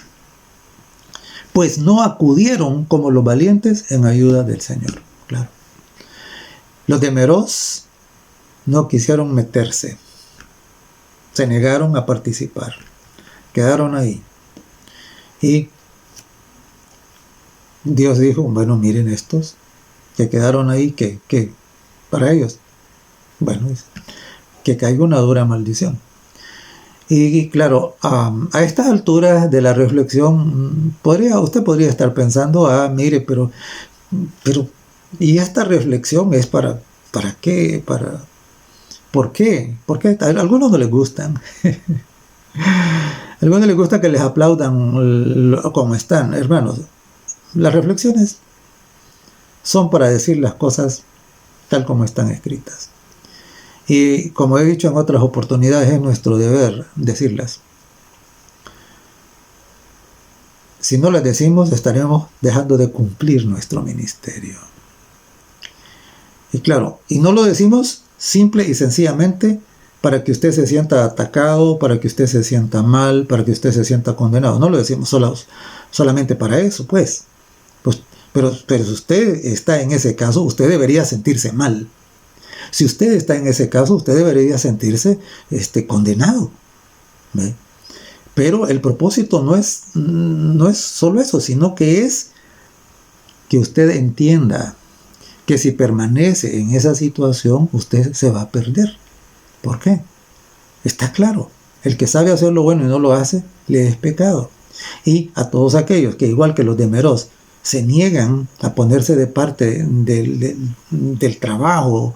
pues no acudieron como los valientes en ayuda del Señor. Claro. Los de Meroz no quisieron meterse, se negaron a participar, quedaron ahí. Y Dios dijo, bueno, miren estos que quedaron ahí, que para ellos, bueno, que caiga una dura maldición. Y claro, a estas alturas de la reflexión, usted podría estar pensando, mire, pero y esta reflexión es para qué, ¿por qué? Porque a algunos no les gustan. A algunos les gusta que les aplaudan como están, hermanos. Las reflexiones son para decir las cosas tal como están escritas. Y como he dicho en otras oportunidades, es nuestro deber decirlas. Si no las decimos, estaremos dejando de cumplir nuestro ministerio. Y claro, y no lo decimos simple y sencillamente para que usted se sienta atacado, para que usted se sienta mal, para que usted se sienta condenado. No lo decimos solamente para eso, pues. Pero si usted está en ese caso, usted debería sentirse mal. Si usted está en ese caso, usted debería sentirse condenado. ¿Ve? Pero el propósito no es solo eso, sino que es que usted entienda que si permanece en esa situación, usted se va a perder. ¿Por qué? Está claro, el que sabe hacer lo bueno y no lo hace, le es pecado. Y a todos aquellos que, igual que los de Meroz, se niegan a ponerse de parte del trabajo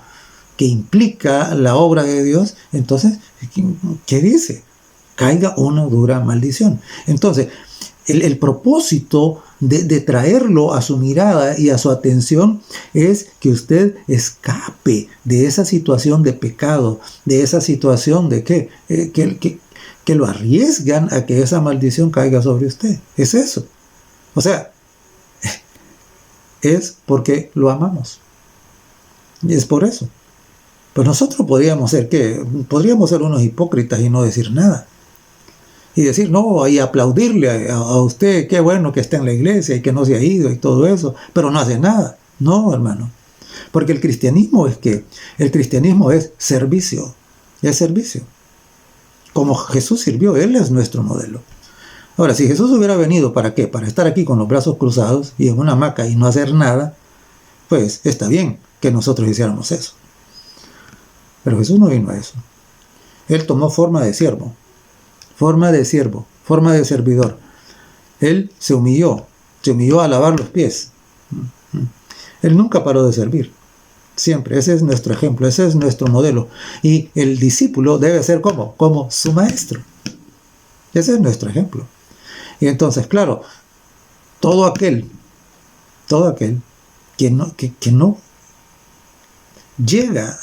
que implica la obra de Dios, entonces, ¿qué dice? Caiga una dura maldición. Entonces, el propósito de traerlo a su mirada y a su atención es que usted escape de esa situación de pecado, de esa situación de que lo arriesgan a que esa maldición caiga sobre usted. Es eso. O sea, es porque lo amamos. Y es por eso. Pues nosotros podríamos ser unos hipócritas y no decir nada. Y decir, no, y aplaudirle a usted, qué bueno que está en la iglesia y que no se ha ido y todo eso, pero no hace nada. No, hermano. Porque el cristianismo es servicio. Es servicio. Como Jesús sirvió, Él es nuestro modelo. Ahora, si Jesús hubiera venido, ¿para qué? Para estar aquí con los brazos cruzados y en una hamaca y no hacer nada, pues está bien que nosotros hiciéramos eso. Pero Jesús no vino a eso. Él tomó forma de siervo, forma de servidor. Él se humilló a lavar los pies. Él nunca paró de servir. Siempre. Ese es nuestro ejemplo, ese es nuestro modelo. Y el discípulo debe ser como su maestro. Ese es nuestro ejemplo. Y entonces, claro, todo aquel que no llega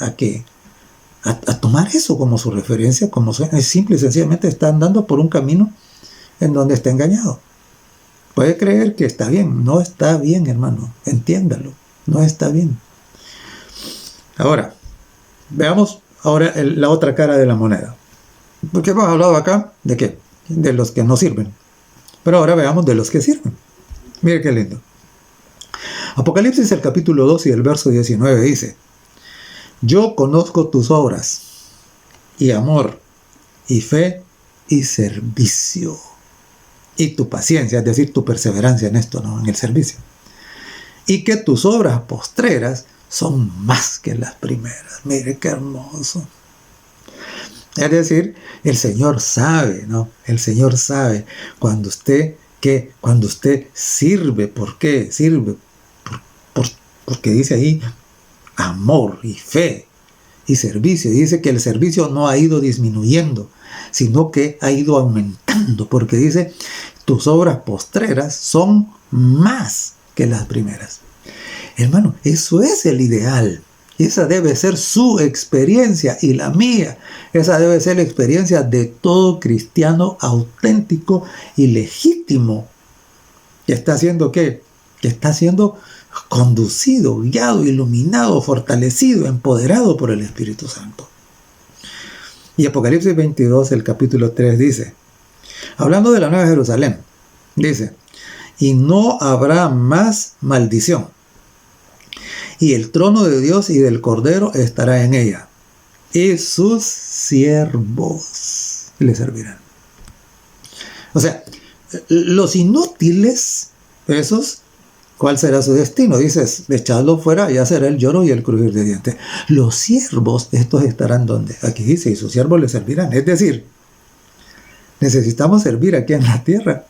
a tomar eso como su referencia, es simple y sencillamente está andando por un camino en donde está engañado. Puede creer que está bien. No está bien, hermano. Entiéndalo. No está bien. Ahora, veamos la otra cara de la moneda. Porque hemos hablado acá de ¿qué? De los que no sirven. Pero ahora veamos de los que sirven. Mire qué lindo. Apocalipsis, el capítulo 2 y el verso 19 dice: yo conozco tus obras, y amor, y fe, y servicio, y tu paciencia, es decir, tu perseverancia en esto, ¿no? En el servicio. Y que tus obras postreras son más que las primeras. Mire qué hermoso. Es decir, el Señor sabe, ¿no? El Señor sabe cuando usted sirve. ¿Por qué? Sirve porque dice ahí amor y fe y servicio. Dice que el servicio no ha ido disminuyendo, sino que ha ido aumentando, porque dice, tus obras postreras son más que las primeras. Hermano, eso es el ideal. Esa debe ser su experiencia y la mía. Esa debe ser la experiencia de todo cristiano auténtico y legítimo. Que está haciendo ¿qué? Que está siendo conducido, guiado, iluminado, fortalecido, empoderado por el Espíritu Santo. Y Apocalipsis 22, el capítulo 3 dice, hablando de la Nueva Jerusalén, dice, y no habrá más maldición, y el trono de Dios y del Cordero estará en ella, y sus siervos le servirán. O sea, los inútiles, esos, ¿cuál será su destino? Dices, echadlo fuera, ya será el lloro y el crujir de dientes. Los siervos, estos estarán donde. Aquí dice, y sus siervos le servirán. Es decir, necesitamos servir aquí en la tierra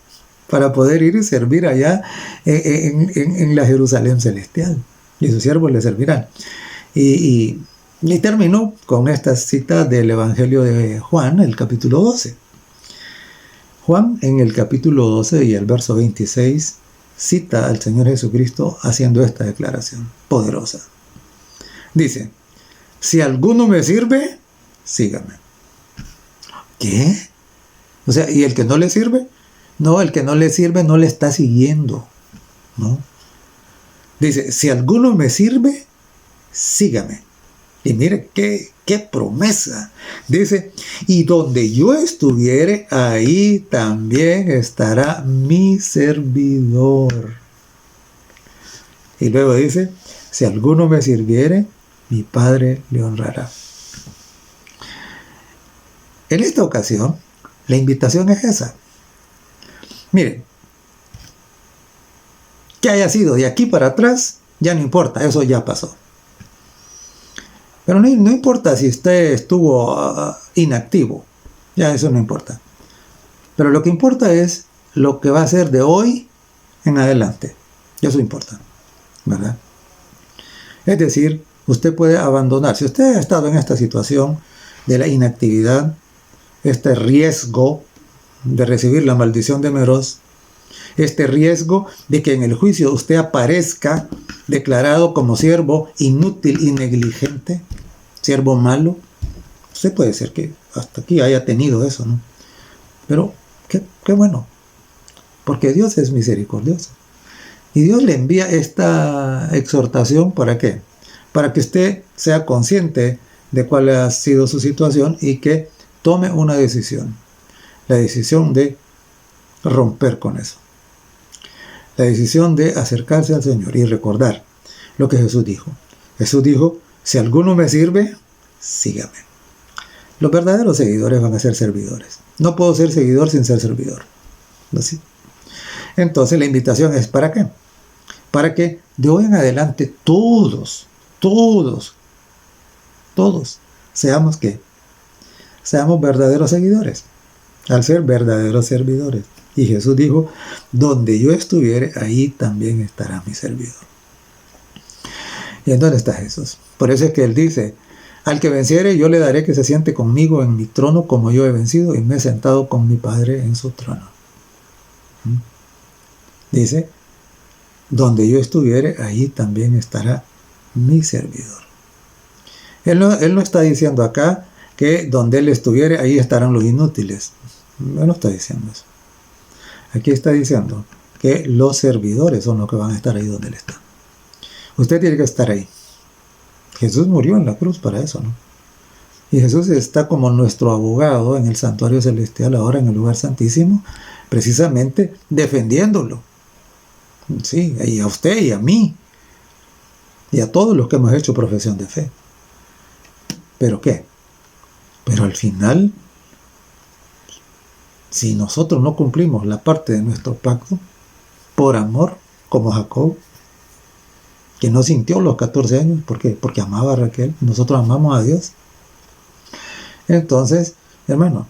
para poder ir y servir allá en la Jerusalén celestial. Y sus siervos le servirán. Y terminó con esta cita del Evangelio de Juan, el capítulo 12. Juan, en el capítulo 12 y el verso 26, cita al Señor Jesucristo haciendo esta declaración poderosa. Dice, si alguno me sirve, sígame. ¿Qué? O sea, ¿y el que no le sirve? No, el que no le sirve no le está siguiendo, ¿no? Dice, si alguno me sirve, sígame. Y mire qué promesa. Dice, y donde yo estuviere, ahí también estará mi servidor. Y luego dice, si alguno me sirviere, mi Padre le honrará. En esta ocasión, la invitación es esa. Miren, que haya sido de aquí para atrás, ya no importa, eso ya pasó. Pero no importa si usted estuvo inactivo, ya eso no importa. Pero lo que importa es lo que va a ser de hoy en adelante. Eso importa, ¿verdad? Es decir, usted puede abandonar. Si usted ha estado en esta situación de la inactividad, este riesgo de recibir la maldición de Meroz, este riesgo de que en el juicio usted aparezca declarado como siervo inútil y negligente, siervo malo, usted puede ser que hasta aquí haya tenido eso, ¿no? Pero qué bueno, porque Dios es misericordioso. Y Dios le envía esta exhortación, ¿para qué? Para que usted sea consciente de cuál ha sido su situación y que tome una decisión. La decisión de romper con eso. La decisión de acercarse al Señor y recordar lo que Jesús dijo. Jesús dijo, si alguno me sirve, sígame. Los verdaderos seguidores van a ser servidores. No puedo ser seguidor sin ser servidor. ¿No? ¿Sí? Entonces la invitación es ¿para qué? Para que de hoy en adelante todos seamos ¿qué? Seamos verdaderos seguidores, al ser verdaderos servidores. Y Jesús dijo, donde yo estuviere, ahí también estará mi servidor. ¿Y en dónde está Jesús? Por eso es que Él dice, al que venciere, yo le daré que se siente conmigo en mi trono como yo he vencido y me he sentado con mi Padre en su trono. Dice, donde yo estuviere, ahí también estará mi servidor. Él no está diciendo acá que donde Él estuviere, ahí estarán los inútiles. Él no está diciendo eso. Aquí está diciendo que los servidores son los que van a estar ahí donde Él está. Usted tiene que estar ahí. Jesús murió en la cruz para eso, ¿no? Y Jesús está como nuestro abogado en el santuario celestial, ahora en el lugar santísimo, precisamente defendiéndolo. Sí, y a usted y a mí. Y a todos los que hemos hecho profesión de fe. ¿Pero qué? Pero al final, si nosotros no cumplimos la parte de nuestro pacto, por amor, como Jacob, que no sintió los 14 años. ¿Por qué? Porque amaba a Raquel. Nosotros amamos a Dios. Entonces, hermano,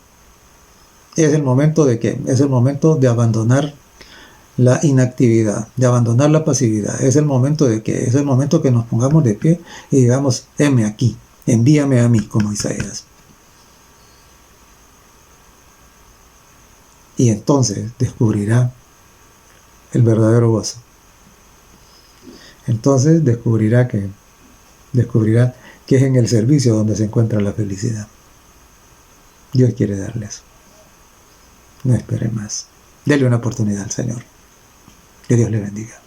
es el momento de ¿qué? Es el momento de abandonar la inactividad, de abandonar la pasividad. Es el momento de ¿qué? Es el momento que nos pongamos de pie y digamos, heme aquí, envíame a mí, como Isaías. Y entonces descubrirá el verdadero gozo. Entonces descubrirá que es en el servicio donde se encuentra la felicidad. Dios quiere darle eso. No espere más. Dele una oportunidad al Señor. Que Dios le bendiga.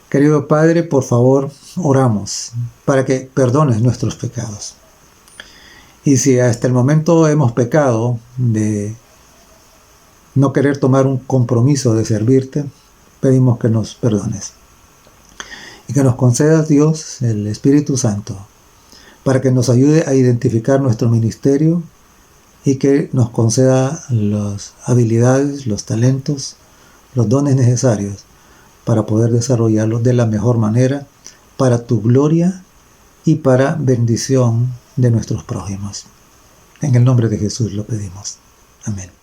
Querido Padre, por favor, oramos para que perdones nuestros pecados. Y si hasta el momento hemos pecado de no querer tomar un compromiso de servirte, pedimos que nos perdones. Y que nos concedas, Dios, el Espíritu Santo, para que nos ayude a identificar nuestro ministerio y que nos conceda las habilidades, los talentos, los dones necesarios para poder desarrollarlos de la mejor manera, para tu gloria y para bendición de nuestros prójimos. En el nombre de Jesús lo pedimos. Amén.